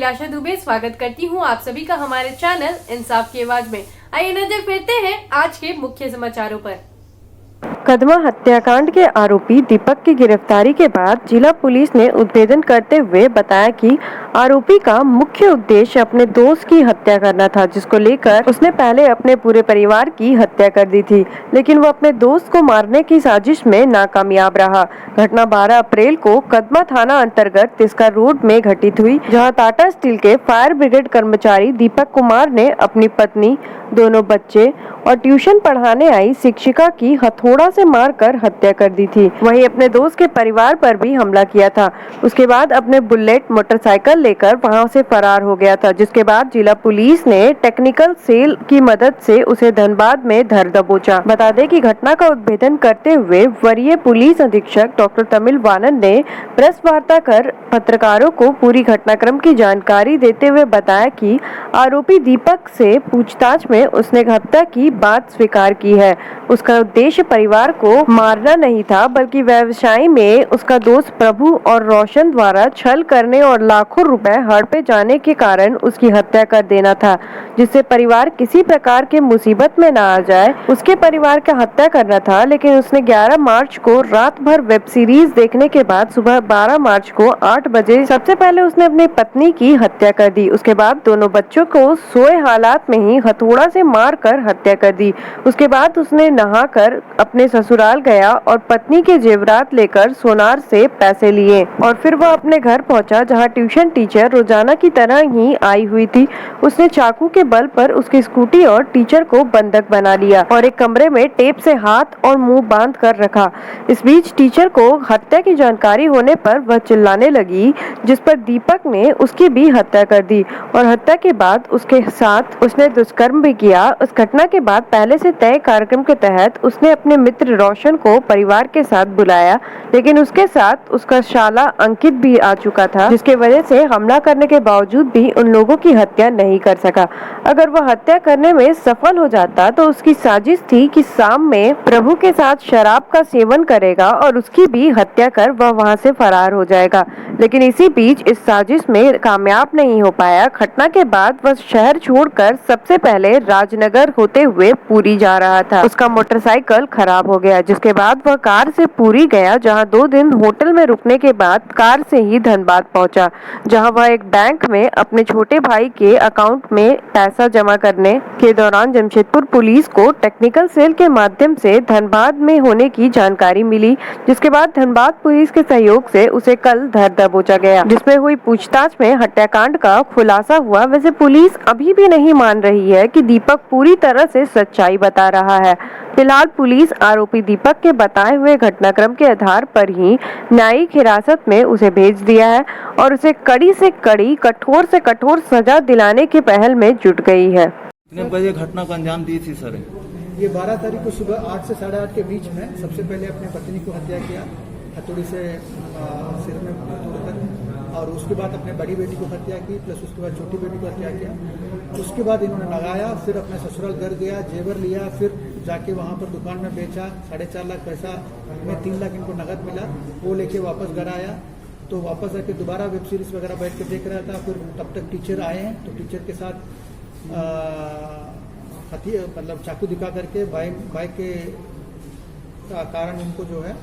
प्रत्याशा दुबे स्वागत करती हूं आप सभी का हमारे चैनल इंसाफ की आवाज में। आइए नजर फेरते हैं आज के मुख्य समाचारों पर। कदमा हत्याकांड के आरोपी दीपक की गिरफ्तारी के बाद जिला पुलिस ने उद्भेदन करते हुए बताया कि आरोपी का मुख्य उद्देश्य अपने दोस्त की हत्या करना था, जिसको लेकर उसने पहले अपने पूरे परिवार की हत्या कर दी थी, लेकिन वो अपने दोस्त को मारने की साजिश में नाकामयाब रहा। घटना 12 अप्रैल को कदमा थाना अंतर्गत तिस्कार रोड में घटित हुई, जहां टाटा स्टील के फायर ब्रिगेड कर्मचारी दीपक कुमार ने अपनी पत्नी, दोनों बच्चे और ट्यूशन पढ़ाने आई शिक्षिका की हथौड़ा से मारकर हत्या कर दी थी। वहीं अपने दोस्त के परिवार पर भी हमला किया था। उसके बाद अपने बुलेट मोटरसाइकिल लेकर वहां से फरार हो गया था, जिसके बाद जिला पुलिस ने टेक्निकल सेल की मदद से उसे धनबाद में धर दबोचा। बता दें कि घटना का उद्भेदन करते हुए वरीय पुलिस अधीक्षक डॉक्टर तमिल वानन ने प्रेस वार्ता कर पत्रकारों को पूरी घटनाक्रम की जानकारी देते हुए बताया कि आरोपी दीपक से पूछताछ में उसने हत्या की बात स्वीकार की है। उसका उद्देश्य परिवार को मारना नहीं था, बल्कि व्यवसाय में उसका दोस्त प्रभु और रोशन द्वारा छल करने और लाखों रुपए हड़पे जाने के कारण उसकी हत्या कर देना था, जिससे परिवार किसी प्रकार के मुसीबत में न आ जाए। उसके परिवार का हत्या करना था, लेकिन उसने 11 मार्च को रात भर वेब सीरीज देखने के बाद सुबह 12 मार्च को 8 बजे सबसे पहले उसने अपनी पत्नी की हत्या कर दी। उसके बाद दोनों बच्चों को सोए हालात में ही हथौड़ा से मारकर हत्या कर दी। उसके बाद उसने नहाकर अपने ससुराल गया और पत्नी के जेवरात लेकर सोनार से पैसे लिए और फिर वह अपने घर पहुंचा, जहां ट्यूशन टीचर रोजाना की तरह ही आई हुई थी। उसने चाकू के बल पर उसकी स्कूटी और टीचर को बंधक बना लिया और एक कमरे में टेप से हाथ और मुंह बांध कर रखा। इस बीच टीचर को हत्या की जानकारी होने पर वह चिल्लाने लगी, जिस पर दीपक ने उसकी भी हत्या कर दी और हत्या के बाद उसके साथ उसने दुष्कर्म भी किया। उस घटना के बाद पहले से तय कार्यक्रम के तहत उसने अपने मित्र रोशन को परिवार के साथ बुलाया, लेकिन उसके साथ उसका शाला अंकित भी आ चुका था, जिसके वजह से हमला करने के बावजूद भी उन लोगों की हत्या नहीं कर सका। अगर वह हत्या करने में सफल हो जाता तो उसकी साजिश थी कि शाम में प्रभु के साथ शराब का सेवन करेगा और उसकी भी हत्या कर वह वहां से फरार हो जाएगा, लेकिन इसी बीच इस साजिश में कामयाब नहीं हो पाया। घटना के बाद वह शहर छोड़कर सबसे पहले राजनगर होते हुए पुरी जा रहा था। उसका मोटरसाइकिल खराब हो गया, जिसके बाद वह कार से पुरी गया, जहां 2 दिन होटल में रुकने के बाद कार से ही धनबाद पहुंचा, जहां वह एक बैंक में अपने छोटे भाई के अकाउंट में पैसा जमा करने के दौरान जमशेदपुर पुलिस को टेक्निकल सेल के माध्यम से धनबाद में होने की जानकारी मिली, जिसके बाद धनबाद पुलिस के सहयोग से उसे कल धर दबोचा गया, जिसमें हुई पूछताछ में हत्याकांड का खुलासा हुआ। वैसे पुलिस अभी भी नहीं मान रही है कि दीपक पूरी तरह से सच्चाई बता रहा है। फिलहाल पुलिस आरोपी दीपक के बताए हुए घटनाक्रम के आधार पर ही न्यायिक हिरासत में उसे भेज दिया है और उसे कड़ी से कड़ी, कठोर से कठोर सजा दिलाने के पहल में जुट गई है। कितने बजे घटना को अंजाम दी थी सर? ये 12 तारीख को सुबह 8 से 8:30 के बीच में सबसे पहले अपने पत्नी को हत्या किया, हथौड़ी से सिर में तोड़कर, और उसके बाद अपने बड़ी बेटी को हत्या की, प्लस उसके बाद छोटी बेटी को हत्या किया। उसके बाद इन्होंने लगाया, फिर अपने ससुराल घर गया, जेवर लिया, फिर जाके वहाँ पर दुकान में बेचा। 4.5 लाख पैसा में 3 लाख इनको नकद मिला, वो लेके वापस घर आया। तो वापस आके दोबारा वेब सीरीज वगैरह बैठ के देख रहा था। फिर तब तक टीचर आए हैं, तो टीचर के साथ मतलब चाकू दिखा करके बाइक के कारण उनको जो है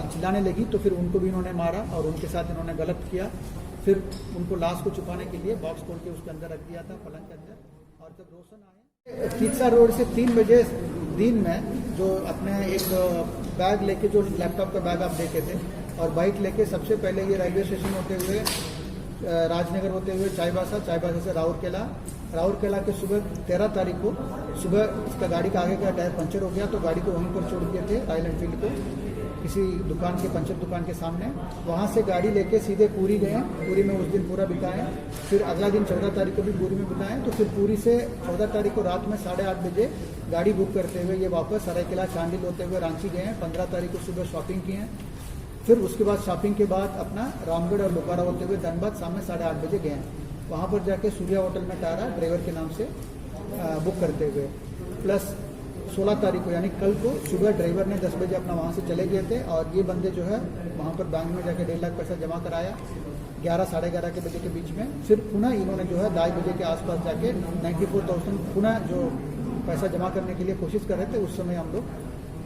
चिल्लाने लगी, तो फिर उनको भी इन्होंने मारा और उनके साथ इन्होंने गलत किया। फिर उनको लाश को छुपाने के लिए बॉक्स खोल के उसके अंदर रख दिया था, पलंग के अंदर। और जब रोशन आए तिस्कार रोड से 3 बजे दिन में, जो अपने एक बैग लेके, जो लैपटॉप का बैग आप देखे थे, और बाइक लेके सबसे पहले ये रेलवे स्टेशन होते हुए राजनगर होते हुए चाईबासा से राउरकेला के सुबह 13 तारीख को सुबह इसका गाड़ी का आगे का टायर पंचर हो गया, तो गाड़ी को वहीं पर छोड़ दिए थे रॉयल एनफील्ड को, किसी दुकान के पंचर दुकान के सामने। वहाँ से गाड़ी लेके सीधे पुरी गए, पुरी में उस दिन पूरा बिताए। फिर अगला दिन 14 तारीख को भी पुरी में बिताए। तो फिर पुरी से 14 तारीख को रात में 8:30 बजे गाड़ी बुक करते हुए ये वापस सरायकेला चांडिल होते हुए रांची गए। 15 तारीख को सुबह शॉपिंग किए। फिर उसके बाद शॉपिंग के बाद अपना रामगढ़ और लोकारा होते हुए धनबाद शाम में 8:30 बजे गए। वहाँ पर जाके सूर्या होटल में ठहरा ड्राइवर के नाम से बुक करते हुए। प्लस 16 तारीख को यानी कल को सुबह ड्राइवर ने 10 बजे अपना वहाँ से चले गए थे और ये बंदे जो है वहाँ पर बैंक में जाके 1.5 लाख पैसा जमा कराया। 11 साढ़े 11 के बजे के बीच में फिर पुनः इन्होंने जो है 2:30 बजे के आसपास जाके 94,000 पुनः जो पैसा जमा करने के लिए कोशिश कर रहे थे। उस समय हम लोग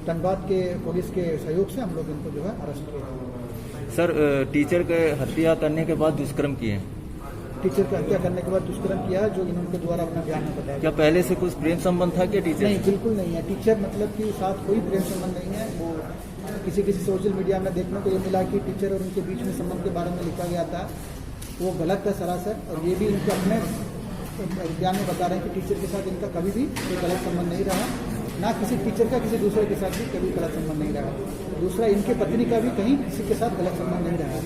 धनबाद के पुलिस के सहयोग से हम लोग इनको जो है अरेस्ट किए। सर टीचर के हत्या करने के बाद दुष्कर्म किए। टीचर की हत्या करने के बाद दुष्कर्म किया है, जो इन्होंने द्वारा अपना बयान में बताया। क्या पहले से कुछ प्रेम संबंध था क्या टीचर? नहीं, बिल्कुल नहीं है। टीचर मतलब कि साथ कोई प्रेम संबंध नहीं है। वो किसी सोशल मीडिया में देखने को ये मिला कि टीचर और उनके बीच में संबंध के बारे में लिखा गया था, वो गलत है सरासर। और ये भी इनके अपने बयान में बता रहे हैं कि टीचर के साथ इनका कभी भी कोई गलत संबंध नहीं रहा, ना किसी टीचर का किसी दूसरे के साथ भी कभी गलत संबंध नहीं रहा। दूसरा, इनके पत्नी का भी कहीं किसी के साथ गलत संबंध नहीं रहा।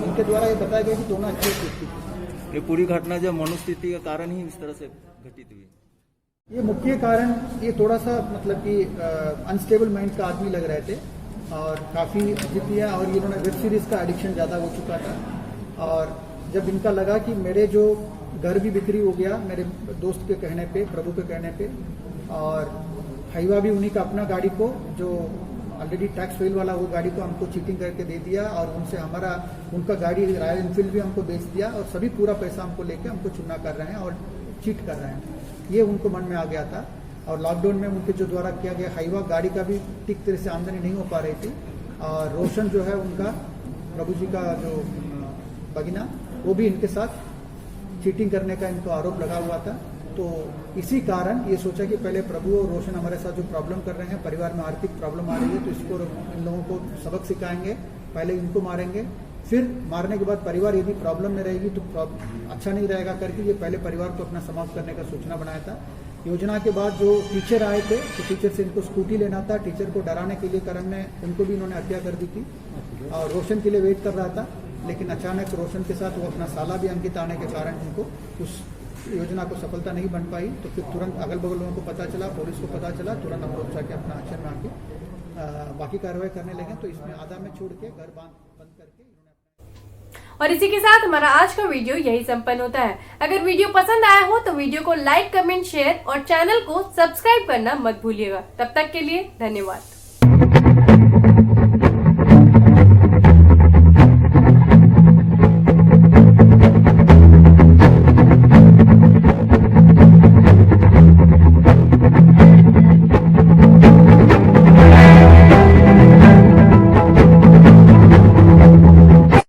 इनके द्वारा ये बताया गया कि दोनों अच्छे व्यक्ति थे। ये पूरी घटना जो मनुस्थिति के कारण ही इस तरह से घटित हुई। ये मुख्य कारण ये थोड़ा सा मतलब कि अनस्टेबल माइंड का आदमी लग रहे थे और काफ़ी जिद्दी है, और इन्होंने वेब सीरीज़ का एडिक्शन ज़्यादा हो चुका था। और जब इनका लगा कि मेरे जो घर भी बिक्री हो गया मेरे दोस्त के कहने पे, प्रभु के कहने पे, और हाईवा भी उन्हीं का अपना गाड़ी को जो ऑलरेडी टैक्स फेल वाला वो गाड़ी को हमको चीटिंग करके दे दिया, और उनसे उनका गाड़ी रॉयल एनफील्ड भी हमको बेच दिया, और सभी पूरा पैसा हमको लेके हमको चुना कर रहे हैं और चीट कर रहे हैं। ये उनको मन में आ गया था। और लॉकडाउन में उनके जो द्वारा किया गया हाईवा गाड़ी का भी ठीक तरह से आमदनी नहीं हो पा रही थी। और रोशन जो है उनका प्रभु जी का जो भगिना, वो भी इनके साथ चीटिंग करने का इनको आरोप लगा हुआ था। तो इसी कारण ये सोचा कि पहले प्रभु और रोशन हमारे साथ जो प्रॉब्लम कर रहे हैं, परिवार में आर्थिक प्रॉब्लम आ रही है, तो इसको इन लोगों को सबक सिखाएंगे। पहले इनको मारेंगे, फिर मारने के बाद परिवार यदि प्रॉब्लम में रहेगी तो अच्छा नहीं रहेगा करके ये पहले परिवार को अपना समाप्त करने का सूचना बनाया था। योजना के बाद जो टीचर आए थे, तो टीचर से इनको स्कूटी लेना था। टीचर को डराने के लिए करण ने उनको भी इन्होंने हत्या कर दी थी, और रोशन के लिए वेट कर रहा था। लेकिन अचानक रोशन के साथ वो अपना साला भी अंकित आने के कारण उनको उस योजना को सफलता नहीं बन पाई। तो फिर तुरंत अगल बगल लोगों को पता चला, पुलिस को पता चला, तुरंत हम लोग जाके अपना एक्शन में आके बाकी कार्रवाई करने लगे। तो इसमें आधा में छोड़ के घर बंद करके और इसी के साथ हमारा आज का वीडियो यही संपन्न होता है। अगर वीडियो पसंद आया हो तो वीडियो को लाइक, कमेंट, शेयर और चैनल को सब्सक्राइब करना मत भूलिएगा। तब तक के लिए धन्यवाद।